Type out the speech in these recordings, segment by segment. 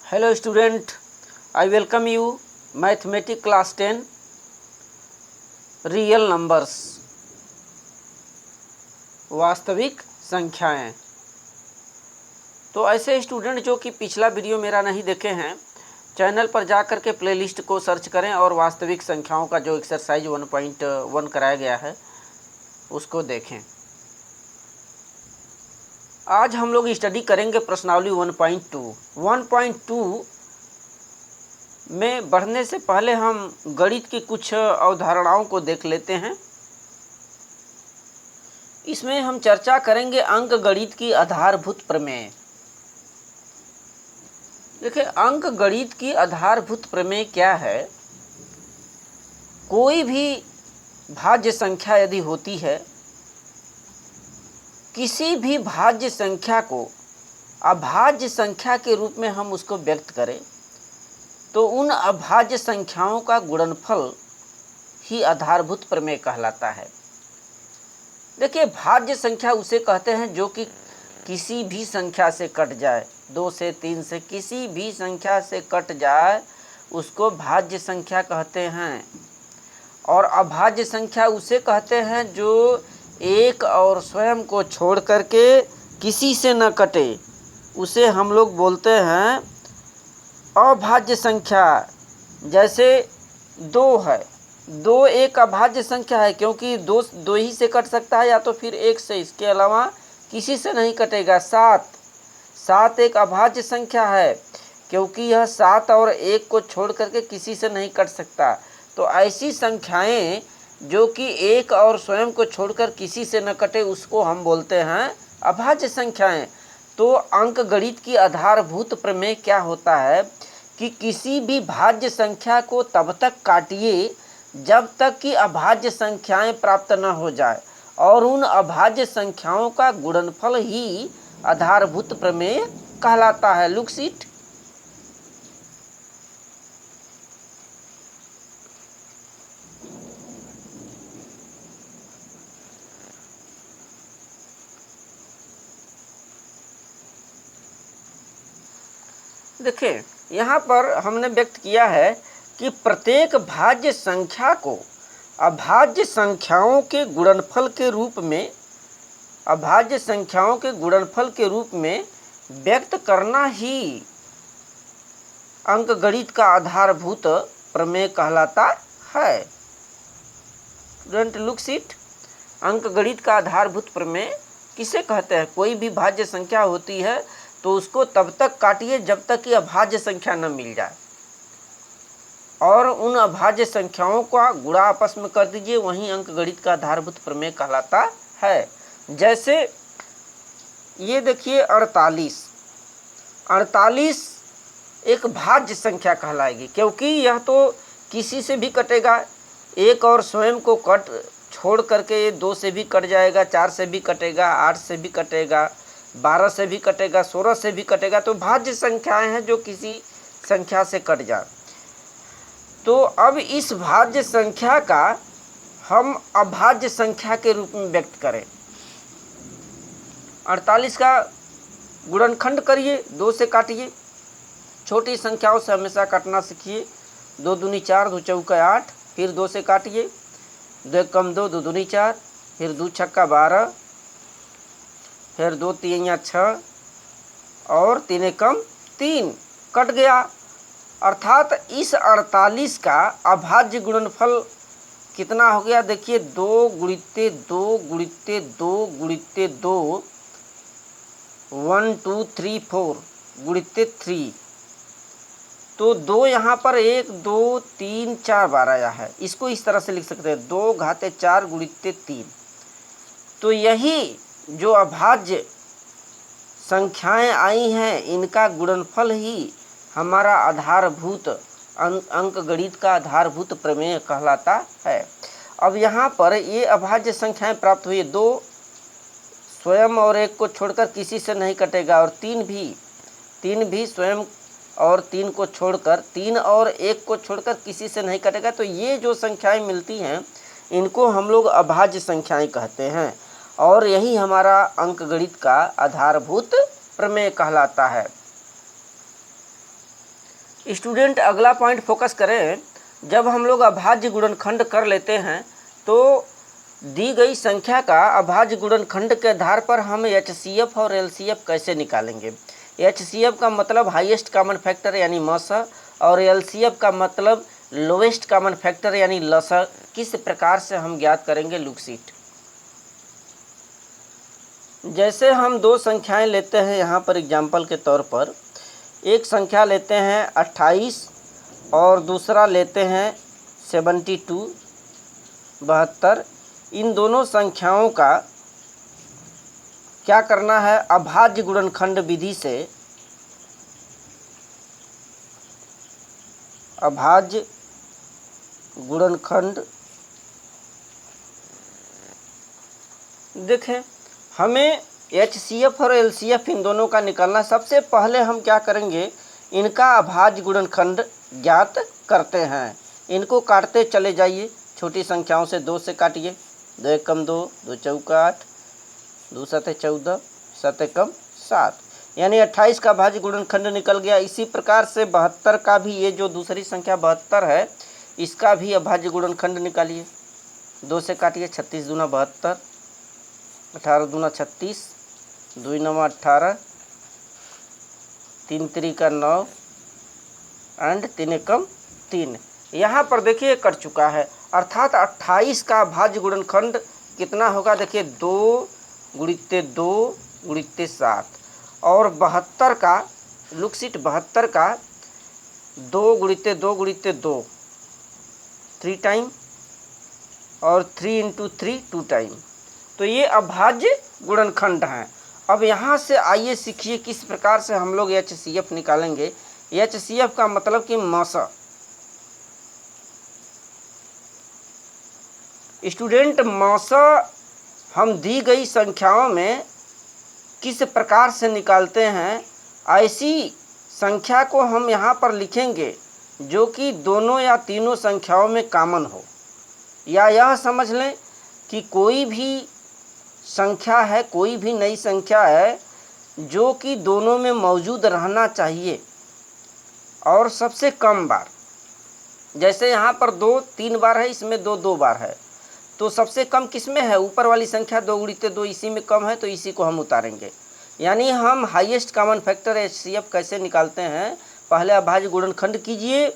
Hello student, I welcome you Mathematics class 10 Real numbers वास्तविक संख्याएं। तो ऐसे स्टूडेंट जो कि पिछला वीडियो मेरा नहीं देखे हैं, चैनल पर जा कर के प्लेलिस्ट को सर्च करें और वास्तविक संख्याओं का जो एक्सरसाइज 1.1 कराया गया है उसको देखें। आज हम लोग स्टडी करेंगे प्रश्नावली 1.2। 1.2 में बढ़ने से पहले हम गणित की कुछ अवधारणाओं को देख लेते हैं। इसमें हम चर्चा करेंगे अंक गणित की आधारभूत प्रमेय। देखिए, अंक गणित की आधारभूत प्रमेय क्या है। कोई भी भाज्य संख्या यदि होती है, किसी भी भाज्य संख्या को अभाज्य संख्या के रूप में हम उसको व्यक्त करें तो उन अभाज्य संख्याओं का गुणनफल ही आधारभूत प्रमेय कहलाता है। देखिए, भाज्य संख्या उसे कहते हैं जो कि किसी भी संख्या से कट जाए, 2 से 3 से किसी भी संख्या से कट जाए उसको भाज्य संख्या कहते हैं। और अभाज्य संख्या उसे कहते हैं जो एक और स्वयं को छोड़ करके किसी से न कटे, उसे हम लोग बोलते हैं अभाज्य संख्या। जैसे 2 है, 2 एक अभाज्य संख्या है क्योंकि 2 ही से कट सकता है या तो फिर 1 से, इसके अलावा किसी से नहीं कटेगा। 7 एक अभाज्य संख्या है क्योंकि यह 7 और 1 को छोड़ करके किसी से नहीं कट सकता। तो ऐसी संख्याएं जो कि एक और स्वयं को छोड़कर किसी से न कटे उसको हम बोलते हैं अभाज्य संख्याएं। तो अंक गणित की आधारभूत प्रमेय क्या होता है कि किसी भी भाज्य संख्या को तब तक काटिए जब तक कि अभाज्य संख्याएं प्राप्त न हो जाए और उन अभाज्य संख्याओं का गुणनफल ही आधारभूत प्रमेय कहलाता है। Look it. देखिए, यहाँ पर हमने व्यक्त किया है कि प्रत्येक भाज्य संख्या को अभाज्य संख्याओं के गुणनफल के रूप में व्यक्त करना ही अंक गणित का आधारभूत प्रमेय कहलाता है। Student looks it. अंक गणित का आधारभूत प्रमेय किसे कहते हैं? कोई भी भाज्य संख्या होती है तो उसको तब तक काटिए जब तक कि अभाज्य संख्या न मिल जाए और उन अभाज्य संख्याओं का गुणा आपस में कर दीजिए, वहीं अंक गणित का आधारभूत प्रमेय कहलाता है। जैसे ये देखिए 48 एक भाज्य संख्या कहलाएगी क्योंकि यह तो किसी से भी कटेगा, एक और स्वयं को छोड़ करके 2 से भी कट जाएगा, 4 से भी कटेगा, 8 से भी कटेगा, 12 से भी कटेगा, 16 से भी कटेगा। तो भाज्य संख्याएं हैं जो किसी संख्या से कट जाए। तो अब इस भाज्य संख्या का हम अभाज्य संख्या के रूप में व्यक्त करें। 48 का गुणनखंड करिए, 2 से काटिए। छोटी संख्याओं से हमेशा काटना सीखिए। 2 दूनी 4, 2 चौका 8, फिर 2 से काटिए। 2 कम 2, 2 दूनी 4, फिर 2 छक्का 12, फिर 2 तिहैया 6 और 3 कम 3, कट गया। अर्थात इस 48 का अभाज्य गुणनफल कितना हो गया? देखिए 2 गुणित्ते 2 गुणित्ते 2 गुणित्ते 2, 1 2 3 4 गुणित्ते 3। तो 2 यहाँ पर 1 2 3 4 बार आया है। इसको इस तरह से लिख सकते हैं 2 घाते 4 गुणित्ते 3। तो यही जो अभाज्य संख्याएं आई हैं इनका गुणनफल ही हमारा आधारभूत अंक गणित का आधारभूत प्रमेय कहलाता है। अब यहाँ पर ये अभाज्य संख्याएं प्राप्त हुई, 2 स्वयं और 1 को छोड़कर किसी से नहीं कटेगा और 3 भी स्वयं और 3 को छोड़कर 3 और 1 को छोड़कर किसी से नहीं कटेगा। तो ये जो संख्याएं मिलती हैं इनको हम लोग अभाज्य संख्याएं कहते हैं और यही हमारा अंक गणित का आधारभूत प्रमेय कहलाता है। स्टूडेंट अगला पॉइंट फोकस करें। जब हम लोग अभाज्य गुणनखंड कर लेते हैं तो दी गई संख्या का अभाज्य गुणनखंड के आधार पर हम HCF और LCF कैसे निकालेंगे। HCF का मतलब हाईएस्ट कॉमन फैक्टर यानी मसा, और LCF का मतलब लोवेस्ट कॉमन फैक्टर यानी लसा। किस प्रकार से हम ज्ञात करेंगे, लुक सीट। जैसे हम दो संख्याएं लेते हैं यहाँ पर एग्जाम्पल के तौर पर, एक संख्या लेते हैं 28 और दूसरा लेते हैं 72 72। इन दोनों संख्याओं का क्या करना है, अभाज्य गुणनखंड विधि से अभाज्य गुणनखंड देखें। हमें HCF और LCF इन दोनों का निकालना। सबसे पहले हम क्या करेंगे, इनका अभाज्य गुणनखंड ज्ञात करते हैं। इनको काटते चले जाइए, छोटी संख्याओं से 2 से काटिए। 2 एकम 2, 2 चौका 8, 2 सते 14, 7 एकम 7, यानी 28 का अभाज्य गुणनखंड निकल गया। इसी प्रकार से 72 का भी, ये जो दूसरी संख्या 72 है, इसका भी अभाज्य गुणनखंड निकालिए। 2 से काटिए, 36 दूना 72, 18 दूना 36, 2 नवा 18, 3 त्रिका 9 एंड 3 एकम 3। यहाँ पर देखिए कट चुका है, अर्थात 28 का अभाज्य गुणनखंड कितना होगा, देखिए 2 गुणित्ते 2 गुणित्ते 7, और 72 का लुक सीट 72 का 2 गुणित्ते 2 गुणित्ते 2 3 टाइम, और 3 इंटू 3 2 टाइम। तो ये अभाज्य गुणनखंड हैं। अब यहाँ से आइए सीखिए किस प्रकार से हम लोग HCF निकालेंगे। HCF का मतलब कि मसा। स्टूडेंट, मसा हम दी गई संख्याओं में किस प्रकार से निकालते हैं, ऐसी संख्या को हम यहाँ पर लिखेंगे जो कि दोनों या तीनों संख्याओं में कॉमन हो। या यह समझ लें कि कोई भी संख्या है, कोई भी नई संख्या है जो कि दोनों में मौजूद रहना चाहिए और सबसे कम बार। जैसे यहाँ पर 2 3 बार है, इसमें 2 2 बार है, तो सबसे कम किस में है, ऊपर वाली संख्या 2 गुणित्ते 2, इसी में कम है, तो इसी को हम उतारेंगे। यानी हम हाईएस्ट कॉमन फैक्टर HCF कैसे निकालते हैं, पहले अभाज्य गुणनखंड कीजिए,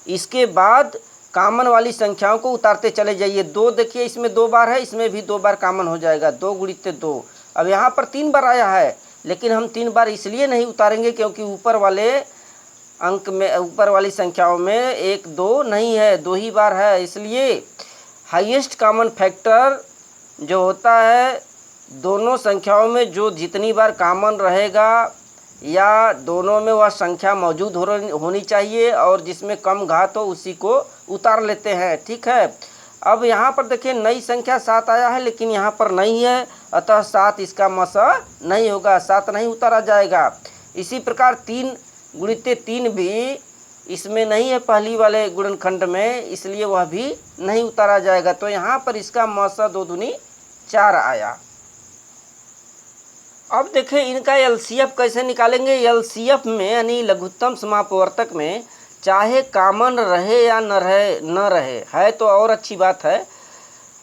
इसके बाद कॉमन वाली संख्याओं को उतारते चले जाइए। 2 देखिए इसमें 2 बार है, इसमें भी 2 बार कॉमन हो जाएगा, 2 गुणित्ते 2। अब यहाँ पर 3 बार आया है, लेकिन हम 3 बार इसलिए नहीं उतारेंगे क्योंकि ऊपर वाले अंक में, ऊपर वाली संख्याओं में 1 2 नहीं है, 2 ही बार है। इसलिए हाईएस्ट कॉमन फैक्टर जो होता है, दोनों संख्याओं में जो जितनी बार कॉमन रहेगा या दोनों में वह संख्या मौजूद होनी चाहिए, और जिसमें कम घात हो उसी को उतार लेते हैं। ठीक है। अब यहाँ पर देखिए नई संख्या 7 आया है, लेकिन यहाँ पर नहीं है, अतः 7 इसका मसा नहीं होगा, 7 नहीं उतारा जाएगा। इसी प्रकार 3 गुणित्ते 3 भी इसमें नहीं है पहली वाले गुणनखंड में, इसलिए वह भी नहीं उतारा जाएगा। तो यहाँ पर इसका मसा 2 दूनी 4 आया। अब देखें इनका LCF कैसे निकालेंगे। LCF में यानी लघुत्तम समापवर्तक में चाहे कॉमन रहे या न रहे है तो और अच्छी बात है,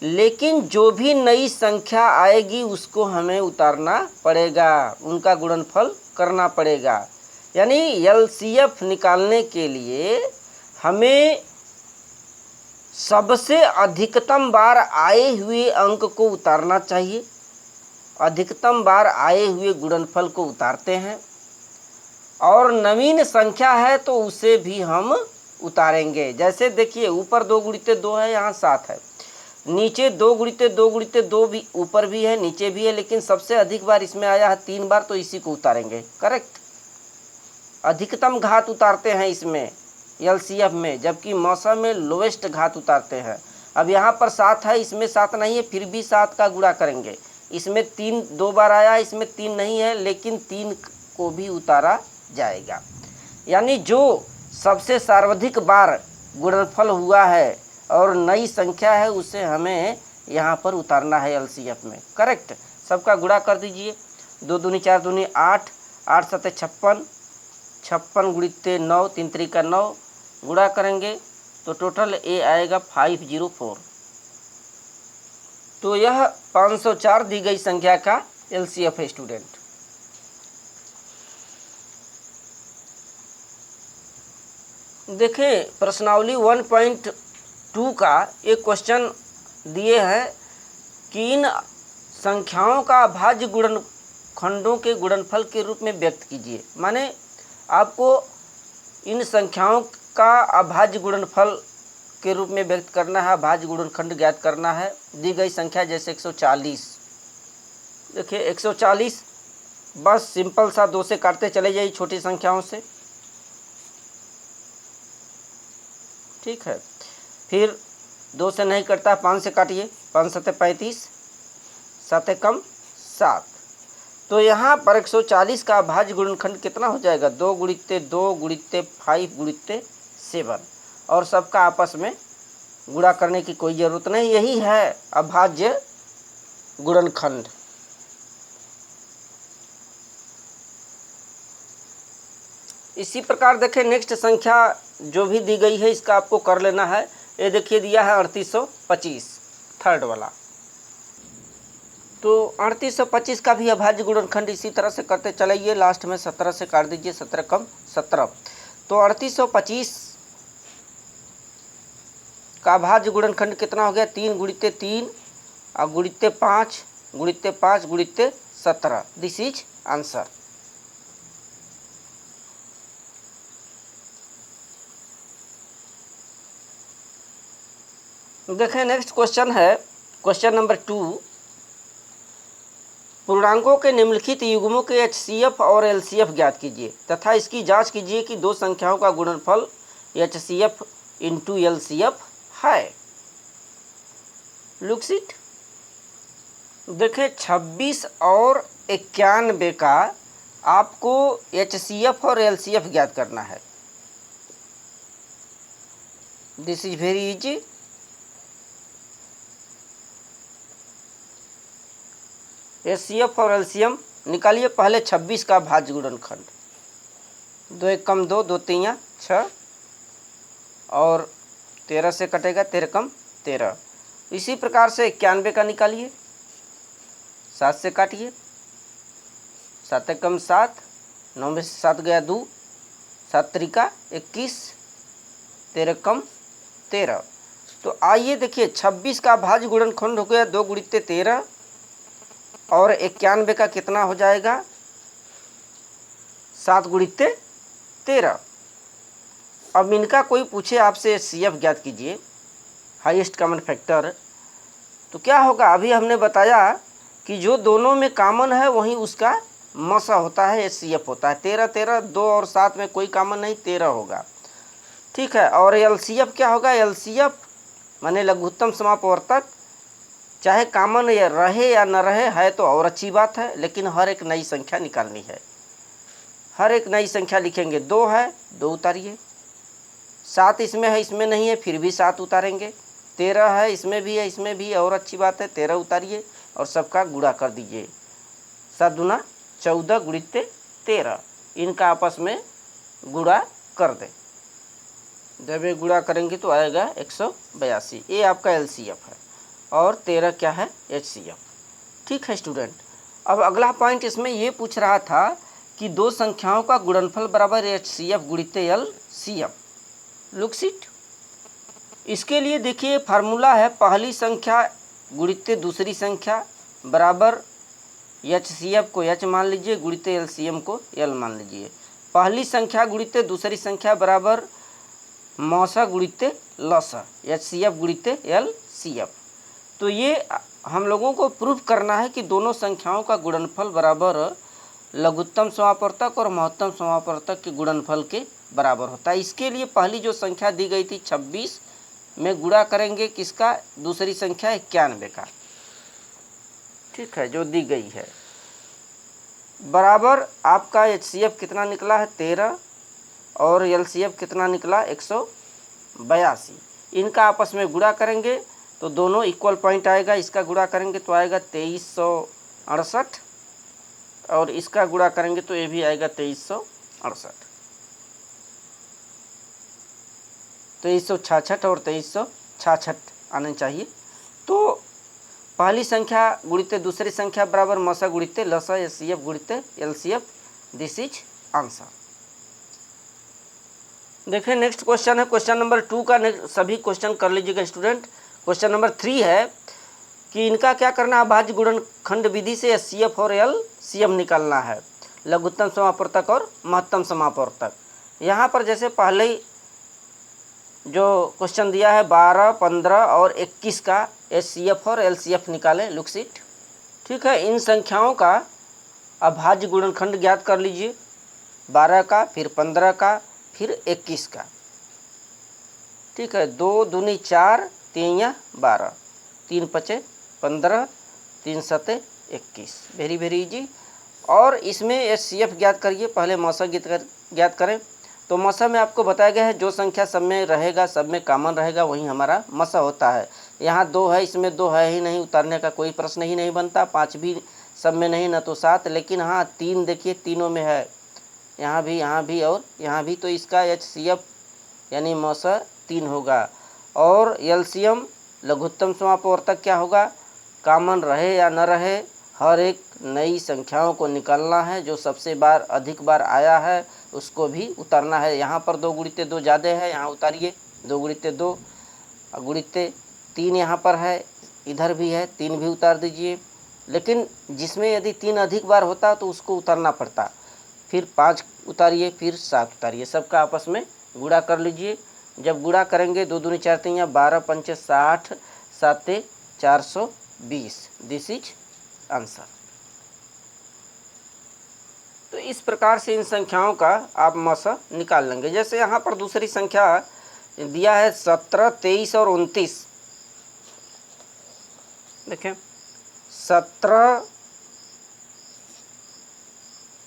लेकिन जो भी नई संख्या आएगी उसको हमें उतारना पड़ेगा, उनका गुणनफल करना पड़ेगा। यानी LCF निकालने के लिए हमें सबसे अधिकतम बार आए हुए अंक को उतारना चाहिए। अधिकतम बार आए हुए गुणनफल को उतारते हैं, और नवीन संख्या है तो उसे भी हम उतारेंगे। जैसे देखिए ऊपर 2 गुणित्ते 2 है, यहाँ 7 है, नीचे 2 गुणित्ते 2 गुणित्ते 2 भी ऊपर भी है नीचे भी है, लेकिन सबसे अधिक बार इसमें आया है 3 बार, तो इसी को उतारेंगे। करेक्ट, अधिकतम घात उतारते हैं इसमें LCF में, जबकि मौसम में लोवेस्ट घात उतारते हैं। अब यहाँ पर 7 है, इसमें 7 नहीं है, फिर भी 7 का गुणा करेंगे। इसमें 3 2 बार आया, इसमें 3 नहीं है, लेकिन 3 को भी उतारा जाएगा। यानी जो सबसे सर्वाधिक बार गुणनफल हुआ है और नई संख्या है, उसे हमें यहाँ पर उतारना है LCF में। करेक्ट, सबका गुणा कर दीजिए। 2 दूनी 4 दूनी 8, 8 सते 56, 56 गुणित्ते 9, 3 त्रिका 9, गुणा करेंगे तो टोटल ए आएगा 504। तो यह 504 दी गई संख्या का एलसीएफ है स्टूडेंट। देखें प्रश्नावली 1.2 का एक क्वेश्चन दिए हैं कि इन संख्याओं का अभाज्य गुणनखंडों के गुणनफल के रूप में व्यक्त कीजिए। माने आपको इन संख्याओं का अभाज्य गुणनफल के रूप में व्यक्त करना है, अभाज्य गुणनखंड ज्ञात करना है। दी गई संख्या जैसे 140, देखिए 140 बस सिंपल सा 2 से काटते चले जाइए छोटी संख्याओं से, ठीक है। फिर 2 से नहीं कटता, 5 से काटिए, 5 सत्ते 35, 7 एकम 7। तो यहाँ पर 140 का अभाज्य गुणनखंड कितना हो जाएगा? 2 गुणित्ते 2 गुणित्ते 5 गुणित्ते 7, और सबका आपस में गुणा करने की कोई ज़रूरत नहीं। यही है अभाज्य गुणनखंड। इसी प्रकार देखें नेक्स्ट संख्या जो भी दी गई है इसका आपको कर लेना है। ये देखिए दिया है 3825, थर्ड वाला। तो 3825 का भी अभाज्य गुणनखंड इसी तरह से करते चलाइए, लास्ट में 17 से काट दीजिए, 17 कम 17। तो 3825 का अभाज्य गुणनखंड कितना हो गया? 3 गुणित्ते 3 और गुणित्ते 5 गुणित्ते 5 गुणित्ते 17। This is answer. देखें नेक्स्ट क्वेश्चन है क्वेश्चन नंबर 2। पूर्णांकों के निम्नलिखित युग्मों के एचसीएफ और एलसीएफ ज्ञात कीजिए तथा इसकी जांच कीजिए कि दो संख्याओं का गुणनफल एचसीएफ इंटू एलसीएफ है। Looks it. देखें 26 और 91 का आपको एचसीएफ और एलसीएफ ज्ञात करना है। This is very easy. HCF और एलसीएम निकालिए। पहले 26 का भाज्य गुणनखंड, 2 एकम 2, 2 तियाँ 6 और 13 से कटेगा, 13 कम 13। इसी प्रकार से 91 का निकालिए, 7 से काटिए, 7 एकम 7, 9 में से 7 गया 2, 7 त्रिका 21, 13 कम 13। तो आइए देखिए 26 का भाज्य गुणनखंड हो गया 2 गुणित्ते 13 और 91 का कितना हो जाएगा? 7 गुणित्ते 13। अब इनका कोई पूछे आपसे एचसीएफ ज्ञात कीजिए, हाईएस्ट कॉमन फैक्टर, तो क्या होगा? अभी हमने बताया कि जो दोनों में कॉमन है वहीं उसका मसा होता है, एचसीएफ होता है। 13 13, 2 और 7 में कोई कॉमन नहीं, 13 होगा, ठीक है। और एलसीएफ क्या होगा? एलसीएफ माने लघुत्तम समापवर्तक, चाहे कॉमन रहे या न रहे, है तो और अच्छी बात है, लेकिन हर एक नई संख्या निकालनी है। हर एक नई संख्या लिखेंगे। 2 है, 2 उतारिए। 7 इसमें है, इसमें नहीं है, फिर भी 7 उतारेंगे। 13 है, इसमें भी है, इसमें भी, और अच्छी बात है, 13 उतारिए और सबका गुणा कर दीजिए। 7 दूना 14 गुणित्ते 13, इनका आपस में गुणा कर दें। जब ये गुणा करेंगे तो आएगा 182। ये आपका एलसीएफ है और 13 क्या है? एचसीएफ। ठीक है स्टूडेंट। अब अगला पॉइंट इसमें ये पूछ रहा था कि दो संख्याओं का गुणनफल बराबर एचसीएफ गुणित्ते एलसीएफ। Looks it. इसके लिए देखिए फार्मूला है, पहली संख्या गुणित्ते दूसरी संख्या बराबर एचसीएफ को एच मान लीजिए, गुणित्ते एलसीएम को एल मान लीजिए। पहली संख्या गुणित्ते दूसरी संख्या बराबर मौसा गुणित्ते लसा, एचसीएफ गुणित्ते एलसीएफ। तो ये हम लोगों को प्रूफ करना है कि दोनों संख्याओं का गुणनफल बराबर लघुत्तम समापवर्तक और महत्तम समापवर्तक के गुणनफल के बराबर होता है। इसके लिए पहली जो संख्या दी गई थी 26 में गुणा करेंगे किसका? दूसरी संख्या 91 का, ठीक है, जो दी गई है, बराबर आपका एचसीएफ कितना निकला है? 13 और एलसीएफ कितना निकला? 182। इनका आपस में गुणा करेंगे तो दोनों इक्वल पॉइंट आएगा। इसका गुणा करेंगे तो आएगा 2368 और इसका गुणा करेंगे तो ये भी आएगा 2368। 2366 और 2366 आने चाहिए। तो पहली संख्या गुणित दूसरी संख्या बराबर मसा गुणित लसा एचसीएफ गुणित एलसीएफ, दिस इज आंसर। देखिए नेक्स्ट क्वेश्चन है क्वेश्चन नंबर 2 का। सभी क्वेश्चन कर लीजिएगा स्टूडेंट। क्वेश्चन नंबर 3 है कि इनका क्या करना है, अभाज्य गुणनखंड विधि से एचसीएफ और एलसीएम निकालना है, लघुत्तम समापवर्तक और महत्तम समापवर्तक। यहाँ पर जैसे पहले ही जो क्वेश्चन दिया है 12, 15 और 21 का एचसीएफ और एलसीएफ निकालें, लुक सीट। ठीक है, इन संख्याओं का अभाज्य गुणनखंड ज्ञात कर लीजिए, 12 का, फिर 15 का, फिर 21 का। ठीक है, 2 दूनी 4, 3 12, 3 5 15, 3 7 21, वेरी वेरी इजी। और इसमें एचसीएफ ज्ञात करिए, पहले मसा ज्ञात करें। तो मसा में आपको बताया गया है जो संख्या सब में रहेगा, सब में कॉमन रहेगा, वही हमारा मसा होता है। यहाँ 2 है, इसमें 2 है ही नहीं, उतारने का कोई प्रश्न ही नहीं बनता। 5 भी सब में नहीं, न तो 7, लेकिन हाँ 3 देखिए तीनों में है, यहाँ भी और यहाँ भी, तो इसका एचसीएफ यानी मसा 3 होगा। और एलसीएम लघुत्तम समापवर्तक क्या होगा, कॉमन रहे या न रहे, हर एक नई संख्याओं को निकालना है, जो सबसे अधिक बार आया है उसको भी उतारना है। यहाँ पर 2 गुणित 2 ज़्यादा है, यहाँ उतारिए 2 गुणित 2, गुणित 3 यहाँ पर है, इधर भी है, 3 भी उतार दीजिए। लेकिन जिसमें यदि 3 अधिक बार होता तो उसको उतारना पड़ता, फिर 5 उतारिए, फिर 7 उतारिए, सबका आपस में गुणा कर लीजिए। जब गुणा करेंगे 2 दूनी 4 3 12 5 60, 7 420, दिस इज आंसर। तो इस प्रकार से इन संख्याओं का आप मसा निकाल लेंगे। जैसे यहाँ पर दूसरी संख्या दिया है 17, 23 और 29। देखें 17,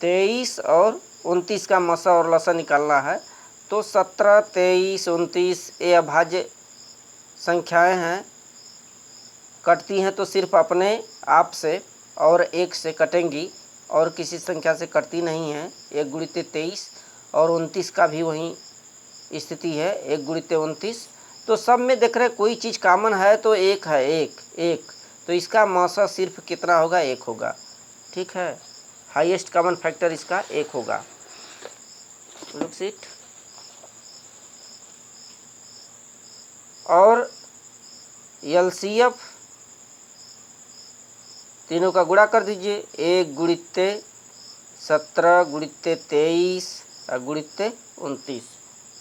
23 और 29 का मसा और लसा निकालना है। तो 17, 23, 29 ये अभाज्य संख्याएं हैं, कटती हैं तो सिर्फ अपने आप से और 1 से कटेंगी, और किसी संख्या से कटती नहीं है। 1 गुणित 23 और 29 का भी वही स्थिति है, 1 गुणित 29। तो सब में देख रहे कोई चीज़ कॉमन है तो 1 है, 1, तो इसका मसा सिर्फ कितना होगा, 1 होगा। ठीक है, हाईएस्ट कॉमन फैक्टर इसका 1 होगा। Look seat. और एलसीएफ तीनों का गुणा कर दीजिए, 1 गुणित 17 गुणित 23 और गुणित 29,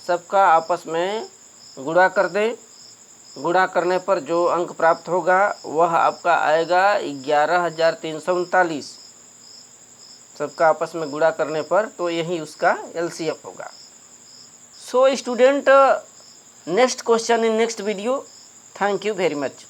सबका आपस में गुणा कर दें। गुणा करने पर जो अंक प्राप्त होगा वह आपका आएगा 11,339, सबका आपस में गुणा करने पर, तो यही उसका एलसीएफ होगा। So student, next question in next video. Thank you very much.